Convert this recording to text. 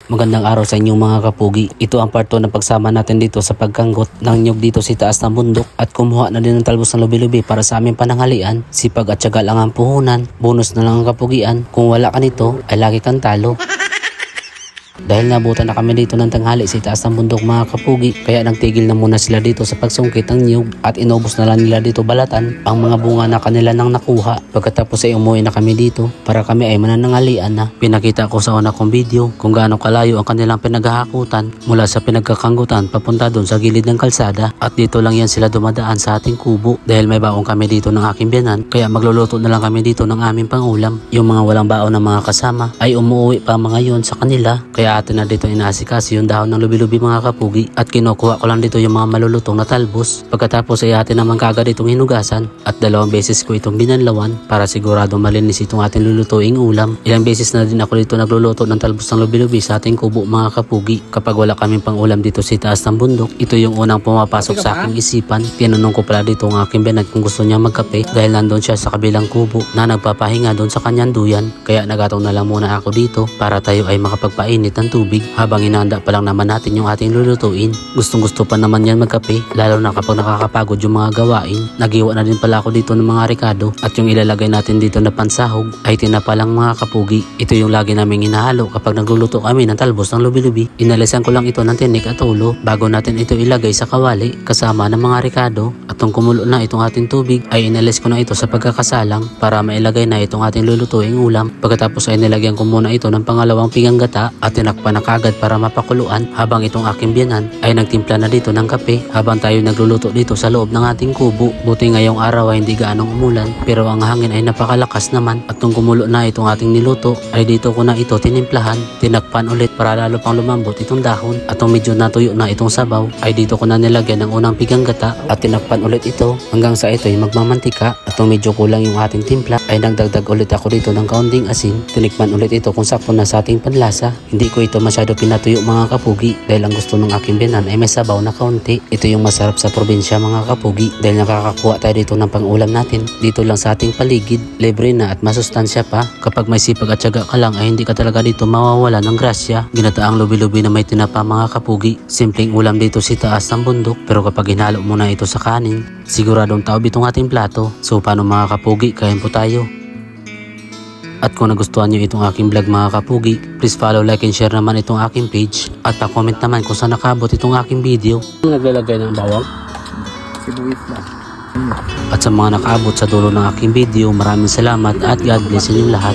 Magandang araw sa inyong mga kapugi. Ito ang part 2 ng pagsama natin dito sa pagkanggot ng nyug dito sa taas ng bundok at kumuha na din ng talbos ng lubi-lubi para sa aming pananghalian. Sipag at syaga lang ang puhunan, bonus na lang ang kapugian. Kung wala ka nito ay lagi kang talo. Dahil nabutan na kami dito ng tanghali sa itaas ng bundok mga kapugi, kaya nagtigil na muna sila dito sa pagsungkit ng niyog at inubos na lang nila dito balatan ang mga bunga na kanila nang nakuha. Pagkatapos ay umuwi na kami dito para kami ay manananghalian na. Pinakita ko sa una kong video kung gaano kalayo ang kanilang pinaghahakutan mula sa pinagkakanggutan papunta doon sa gilid ng kalsada, at dito lang yan sila dumadaan sa ating kubo. Dahil may baong kami dito ng aking biyanan, kaya magluluto na lang kami dito ng aming pangulam. Yung mga walang baon ng mga kasama ay umuwi pa mga yon sa kanila, kaya atin na dito inaasikaso yung dahon ng lubi-lubi mga kapugi at kinukuha ko lang dito yung mga malulutong na talbos. Pagkatapos ay atin naman kagad itong hinugasan at 2 beses ko itong binanlawan para sigurado malinis itong ating lulutuing ulam. Ilang beses na din ako dito nagluluto ng talbos ng lubi-lubi sa ating kubo mga kapugi. Kapag wala kaming pang ulam dito sa taas ng bundok, ito yung unang pumapasok sa aking isipan. Tinanong ko pala dito ang aking benad kung gusto niya magkape dahil nandun siya sa kabilang kubo na nagpapahinga doon sa kanyang duyan, kaya nagatong na lang muna ako dito para tayo ay makapagpainit ng tubig habang inahanda pa lang naman natin yung ating lulutuin. Gustong gusto pa naman yan magkape, lalo na kapag nakakapagod yung mga gawain. Nagiwa na din pala ako dito ng mga rekado at yung ilalagay natin dito na pansahog ay tinapa lang mga kapugi. Ito yung lagi naming hinahalo kapag nagluluto kami ng talbos ng lubi-lubi. Inalisan ko lang ito ng tinik at ulo bago natin ito ilagay sa kawali kasama ng mga rekado, at kung kumulo na itong ating tubig ay inalis ko na ito sa pagkakasalang para mailagay na itong ating lulutuing ulam. Pagkatapos ay nilagyan ko muna ito ng pangalawang pinggang gata at tinakpan na kagad para mapakuluan habang itong aking biyanan ay nagtimpla na dito ng kape habang tayo nagluluto dito sa loob ng ating kubo. Buti ngayong araw ay hindi gaanong umulan pero ang hangin ay napakalakas naman, at nung kumulo na itong ating niluto ay dito ko na ito tinimplahan, tinakpan ulit para lalo pang lumambot itong dahon, at nung medyo natuyo na itong sabaw ay dito ko na nilagyan ng unang pinggang gata at tinakpan ulit ito hanggang sa ito ay magmamantika, at nung medyo kulang yung ating timpla ay nagdagdag ulit ako dito ng kaunting asin. Tinikman ulit ito kung sakto na sa ating panlasa. Hindi ko ito masyado pinatuyo mga kapugi dahil ang gusto ng aking biyanan ay may sabaw na kaunti. Ito yung masarap sa probinsya mga kapugi dahil nakakakuha tayo dito ng pangulam natin dito lang sa ating paligid. Libre na at masustansya pa. Kapag may sipag at syaga ka lang ay hindi ka talaga dito mawawala ng grasya. Ginataang lubi-lubi na may tinapa mga kapugi. Simpleng ulam dito sa taas ng bundok, pero kapag hinalo mo na ito sa kanin, siguradong taob itong ating plato. So paano mga kapugi, kain po tayo. At kung nagustuhan nyo itong aking vlog mga kapugi, please follow, like, and share naman itong aking page. At pa-comment naman kung saan nakabot itong aking video. Naglalagay ng bawang? Sibuyas na. At sa mga nakaabot sa dulo ng aking video, maraming salamat at God bless inyong lahat.